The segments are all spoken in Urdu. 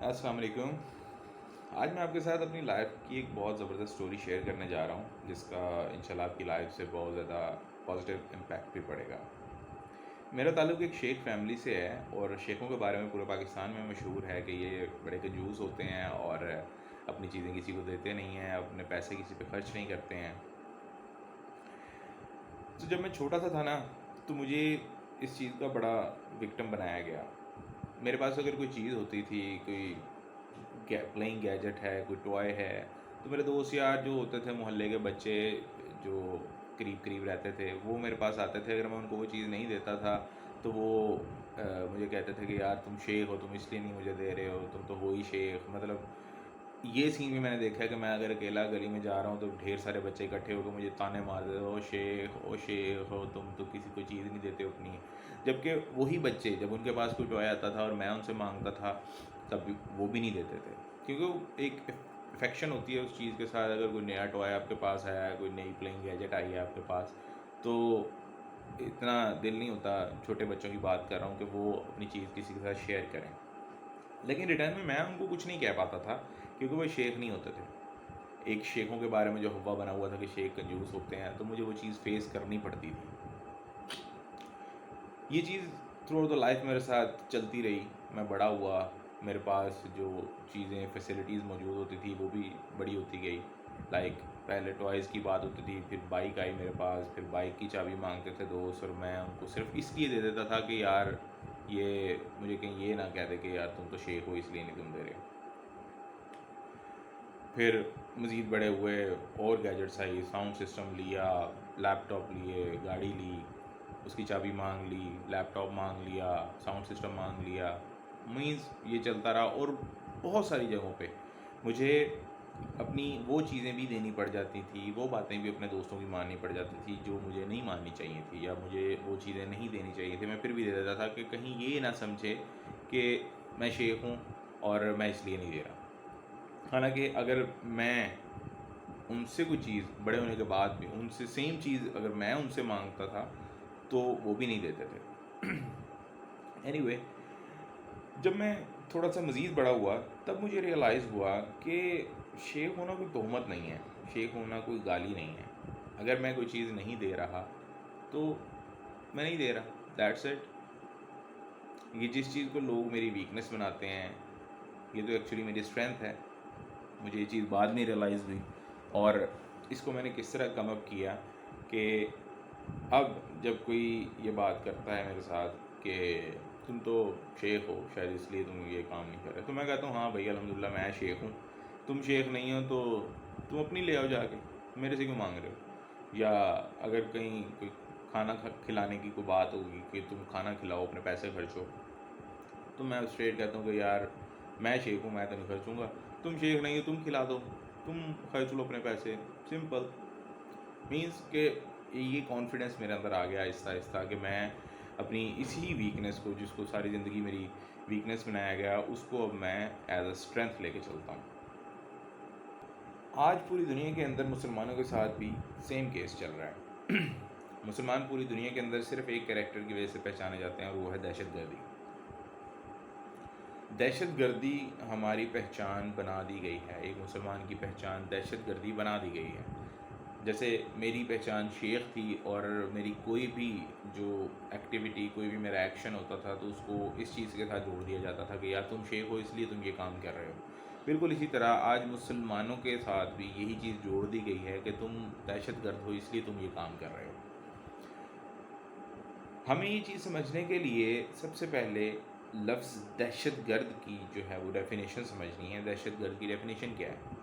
السلام علیکم۔ آج میں آپ کے ساتھ اپنی لائف کی ایک بہت زبردست سٹوری شیئر کرنے جا رہا ہوں، جس کا انشاءاللہ آپ کی لائف سے بہت زیادہ پازیٹیو امپیکٹ بھی پڑے گا۔ میرا تعلق ایک شیخ فیملی سے ہے، اور شیخوں کے بارے میں پورے پاکستان میں مشہور ہے کہ یہ بڑے کنجوس ہوتے ہیں اور اپنی چیزیں کسی کو دیتے نہیں ہیں، اپنے پیسے کسی پہ خرچ نہیں کرتے ہیں۔ تو جب میں چھوٹا سا تھا نا، تو مجھے اس چیز کا بڑا وکٹم بنایا گیا۔ میرے پاس اگر کوئی چیز ہوتی تھی، کوئی پلینگ گیجٹ ہے، کوئی ٹوائے ہے، تو میرے دوست یار جو ہوتے تھے، محلے کے بچے جو قریب قریب رہتے تھے، وہ میرے پاس آتے تھے۔ اگر میں ان کو وہ چیز نہیں دیتا تھا تو وہ مجھے کہتے تھے کہ یار تم شیخ ہو، تم اس لیے نہیں مجھے دے رہے ہو، تم تو وہی شیخ۔ مطلب یہ سین بھی میں نے دیکھا ہے کہ میں اگر اکیلا گلی میں جا رہا ہوں تو ڈھیر سارے بچے اکٹھے ہو کے مجھے تانے مار دیتے، او شیخ ہو، تم تو کسی کو چیز نہیں دیتے اپنی۔ جبکہ وہی بچے جب ان کے پاس کوئی ٹوائے آتا تھا اور میں ان سے مانگتا تھا، تب بھی وہ بھی نہیں دیتے تھے، کیونکہ وہ ایک افیکشن ہوتی ہے اس چیز کے ساتھ۔ اگر کوئی نیا ٹوائے آپ کے پاس آیا ہے، کوئی نئی پلینگ گیجٹ آئی ہے آپ کے پاس، تو اتنا دل نہیں ہوتا، چھوٹے بچوں کی بات کر رہا ہوں، کہ وہ اپنی چیز کسی کے ساتھ شیئر کریں۔ لیکن ریٹرن میں ان کو کچھ نہیں کہہ پاتا تھا، کیونکہ وہ شیخ نہیں ہوتے تھے۔ ایک شیخوں کے بارے میں جو ہوا بنا ہوا تھا کہ شیخ کنجوس ہوتے ہیں، تو مجھے وہ چیز فیس کرنی پڑتی تھی۔ یہ چیز تھرو آؤٹ دا لائف میرے ساتھ چلتی رہی۔ میں بڑا ہوا، میرے پاس جو چیزیں فیسلٹیز موجود ہوتی تھی وہ بھی بڑی ہوتی گئی۔ لائک پہلے ٹوائز کی بات ہوتی تھی، پھر بائک آئی میرے پاس، پھر بائک کی چابی مانگتے تھے دوست، اور میں ان کو صرف اس لیے دے دیتا تھا کہ یار یہ مجھے کہیں یہ نہ کہہ دے کہ یار تم تو شیخ ہو اس لیے نہیں تم دے رہے۔ پھر مزید بڑے ہوئے، اور گیجٹس آئی، ساؤنڈ سسٹم لیا، لیپ ٹاپ لیے، گاڑی لی، اس کی چابی مانگ لی، لیپ ٹاپ مانگ لیا، ساؤنڈ سسٹم مانگ لیا۔ مینس یہ چلتا رہا، اور بہت ساری جگہوں پہ مجھے اپنی وہ چیزیں بھی دینی پڑ جاتی تھی، وہ باتیں بھی اپنے دوستوں کی ماننی پڑ جاتی تھی جو مجھے نہیں ماننی چاہیے تھی، یا مجھے وہ چیزیں نہیں دینی چاہیے تھی۔ میں پھر بھی دے دیتا تھا کہ کہیں یہ نہ سمجھے کہ میں شیخ ہوں اور میں اس لیے نہیں دے رہا۔ حالانکہ اگر میں ان سے کوئی چیز بڑے ہونے کے بعد بھی ان سے سیم چیز اگر میں ان سے مانگتا تھا تو وہ بھی نہیں دیتے تھے۔ اینی وے، جب میں تھوڑا سا مزید بڑا ہوا، تب مجھے ریئلائز ہوا کہ شیخ ہونا کوئی تہمت نہیں ہے، شیخ ہونا کوئی گالی نہیں ہے۔ اگر میں کوئی چیز نہیں دے رہا تو میں نہیں دے رہا، دیٹس اٹ۔ یہ جس چیز کو لوگ میری ویکنیس بناتے ہیں، یہ تو ایکچولی میری اسٹرینتھ ہے۔ مجھے یہ چیز بعد میں ریئلائز ہوئی، اور اس کو میں نے کس طرح کم اپ کیا کہ اب جب کوئی یہ بات کرتا ہے میرے ساتھ کہ تم تو شیخ ہو، شاید اس لیے تم یہ کام نہیں کر رہے، تو میں کہتا ہوں ہاں بھائی الحمدللہ میں شیخ ہوں، تم شیخ نہیں ہو تو تم اپنی لے آؤ جا کے، میرے سے کیوں مانگ رہے ہو؟ یا اگر کہیں کوئی کھانا کھلانے کی کوئی بات ہوگی کہ تم کھانا کھلاؤ، اپنے پیسے خرچو، تو میں اسٹریٹ کہتا ہوں کہ یار میں شیخ ہوں، میں تو نہیں خرچوں گا، تم شیخ نہیں ہو، تم کھلا دو، تم خرچ لو اپنے پیسے، سمپل۔ مینس کہ یہ کانفیڈنس میرے اندر آ گیا آہستہ آہستہ کہ میں اپنی اسی ویکنیس کو، جس کو ساری زندگی میری ویکنیس بنایا گیا، اس کو اب میں ایز اے اسٹرینتھ لے کے چلتا ہوں۔ آج پوری دنیا کے اندر مسلمانوں کے ساتھ بھی سیم کیس چل رہا ہے۔ مسلمان پوری دنیا کے اندر صرف ایک کریکٹر کی وجہ سے پہچانے جاتے ہیں، اور وہ ہے دہشت گردی۔ دہشت گردی ہماری پہچان بنا دی گئی ہے، ایک مسلمان کی پہچان دہشت گردی بنا دی گئی ہے۔ جیسے میری پہچان شیخ تھی، اور میری کوئی بھی جو ایکٹیویٹی، کوئی بھی میرا ایکشن ہوتا تھا تو اس کو اس چیز کے ساتھ جوڑ دیا جاتا تھا کہ یار تم شیخ ہو اس لیے تم یہ کام کر رہے ہو۔ بالکل اسی طرح آج مسلمانوں کے ساتھ بھی یہی چیز جوڑ دی گئی ہے کہ تم دہشت گرد ہو اس لیے تم یہ کام کر رہے ہو۔ ہمیں یہ چیز سمجھنے کے لیے سب سے پہلے لفظ دہشت گرد کی جو ہے وہ ڈیفینیشن سمجھنی ہے۔ دہشت گرد کی ڈیفینیشن کیا ہے؟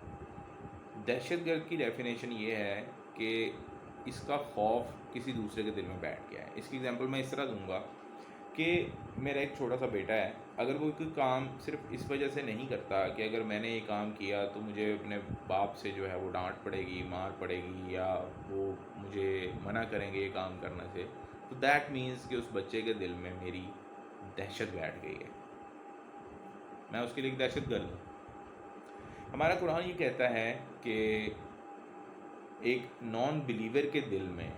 دہشت گرد کی ڈیفینیشن یہ ہے کہ اس کا خوف کسی دوسرے کے دل میں بیٹھ گیا ہے۔ اس کی ایگزامپل میں اس طرح دوں گا کہ میرا ایک چھوٹا سا بیٹا ہے، اگر وہ کوئی کام صرف اس وجہ سے نہیں کرتا کہ اگر میں نے یہ کام کیا تو مجھے اپنے باپ سے جو ہے وہ ڈانٹ پڑے گی، مار پڑے گی، یا وہ مجھے منع کریں گے یہ کام کرنے سے، تو دیٹ مینس کہ اس بچے کے دل میں میری دہشت بیٹھ گئی ہے، میں اس کے لیے ایک دہشت گرد ہوں۔ ہمارا قرآن یہ کہتا ہے کہ ایک نان بلیور کے دل میں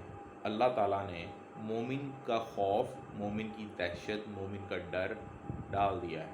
اللہ تعالیٰ نے مومن کا خوف، مومن کی دہشت، مومن کا ڈر ڈال دیا ہے۔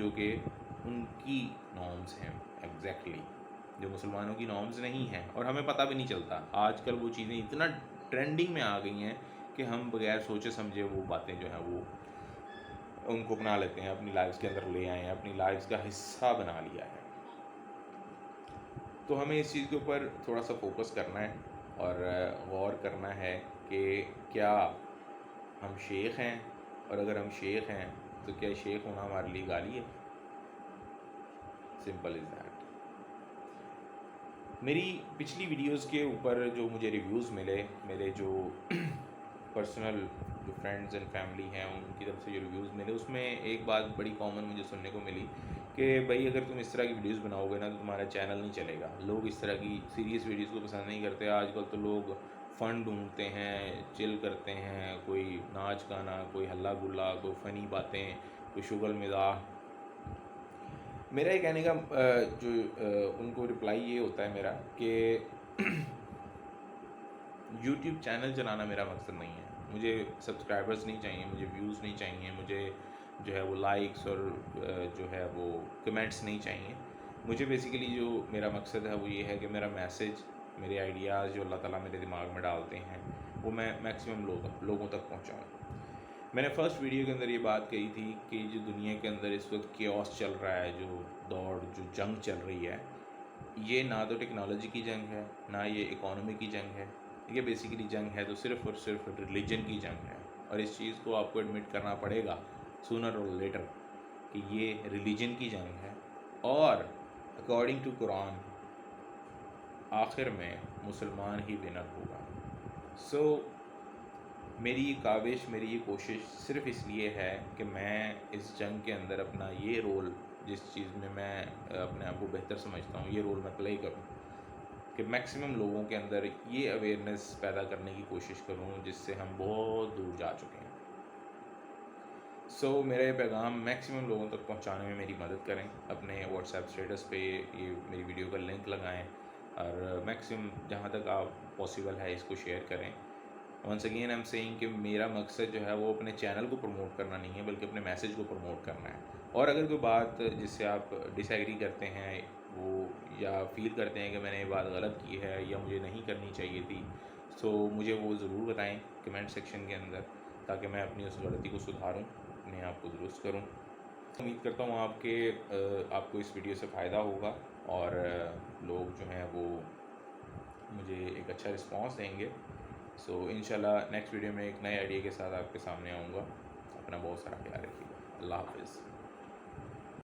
جو کہ ان کی نارمز ہیں ایگزیکٹلی، جو مسلمانوں کی نارمز نہیں ہیں، اور ہمیں پتہ بھی نہیں چلتا. آج کل وہ چیزیں اتنا ٹرینڈنگ میں آ گئی ہیں کہ ہم بغیر سوچے سمجھے وہ باتیں جو ہیں وہ ان کو اپنا لیتے ہیں، اپنی لائفز کے اندر لے آئے ہیں، اپنی لائفز کا حصہ بنا لیا ہے. تو ہمیں اس چیز کے اوپر تھوڑا سا فوکس کرنا ہے اور غور کرنا ہے کہ کیا ہم شیخ ہیں، اور اگر ہم شیخ ہیں تو کیا شیخ ہونا ہمارے لیے گالی ہے؟ Simple is that. میری پچھلی ویڈیوز کے اوپر جو مجھے ریویوز ملے، میرے جو پرسنل جو فرینڈز اینڈ فیملی ہیں ان کی طرف سے جو ریویوز ملے، اس میں ایک بات بڑی کامن مجھے سننے کو ملی کہ بھائی اگر تم اس طرح کی ویڈیوز بناؤ گے نا تو تمہارا چینل نہیں چلے گا. لوگ اس طرح کی سیریس ویڈیوز کو پسند نہیں کرتے. آج کل تو لوگ فن ڈھونڈتے ہیں، چل کرتے ہیں، کوئی ناچ گانا، کوئی ہلا گلا، کوئی فنی باتیں، کوئی شغل مزاح. میرا یہ کہنے کا جو ان کو رپلائی یہ ہوتا ہے میرا کہ یوٹیوب چینل چلانا میرا مقصد نہیں ہے. مجھے سبسکرائبرز نہیں چاہیے، مجھے ویوز نہیں چاہیے، مجھے جو ہے وہ لائکس اور جو ہے وہ کمنٹس نہیں چاہیے. مجھے بیسیکلی جو میرا مقصد ہے وہ یہ ہے کہ میرا میسیج، میرے آئیڈیاز جو اللہ تعالیٰ میرے دماغ میں ڈالتے ہیں وہ میں میکسیمم لوگوں تک پہنچاؤں. میں نے فرسٹ ویڈیو کے اندر یہ بات کہی تھی کہ جو دنیا کے اندر اس وقت کیوس چل رہا ہے، جو دوڑ، جو جنگ چل رہی ہے، یہ نہ تو ٹیکنالوجی کی جنگ ہے، نہ یہ اکانومی کی جنگ ہے. یہ بیسیکلی جنگ ہے تو صرف اور صرف ریلیجن کی جنگ ہے. اور اس چیز کو آپ کو ایڈمٹ کرنا پڑے گا سونر اور لیٹر کہ یہ ریلیجن کی جنگ ہے. اور اکارڈنگ ٹو قرآن آخر میں مسلمان ہی ونر ہوگا. سو میری یہ کاوش، میری یہ کوشش صرف اس لیے ہے کہ میں اس جنگ کے اندر اپنا یہ رول، جس چیز میں میں اپنے آپ کو بہتر سمجھتا ہوں، یہ رول میں پلے کروں کہ میکسیمم لوگوں کے اندر یہ اویئرنیس پیدا کرنے کی کوشش کروں جس سے ہم بہت دور جا چکے ہیں. سو میرا یہ پیغام میکسیمم لوگوں تک پہنچانے میں میری مدد کریں. اپنے واٹس ایپ اسٹیٹس پہ یہ میری ویڈیو کا لنک لگائیں اور میکسیمم جہاں تک آپ پاسبل ہے اس کو شیئر کریں. Once again I am seeing کہ میرا مقصد جو ہے وہ اپنے چینل کو پروموٹ کرنا نہیں ہے بلکہ اپنے میسیج کو پروموٹ کرنا ہے. اور اگر کوئی بات جس سے آپ ڈس ایگری کرتے ہیں وہ، یا فیل کرتے ہیں کہ میں نے یہ بات غلط کی ہے یا مجھے نہیں کرنی چاہیے تھی، سو مجھے وہ ضرور بتائیں کمنٹ سیکشن کے اندر تاکہ میں اپنی اس غلطی کو سدھاروں، اپنے آپ کو درست کروں. امید کرتا ہوں آپ کو اس ویڈیو سے فائدہ ہوگا اور لوگ جو ہیں وہ مجھے ایک اچھا رسپانس دیں گے. سو انشاءاللہ نیکسٹ ویڈیو میں ایک نئے آئیڈیا کے ساتھ آپ کے سامنے آؤں گا. اپنا بہت سارا خیال رکھیے گا. اللہ حافظ.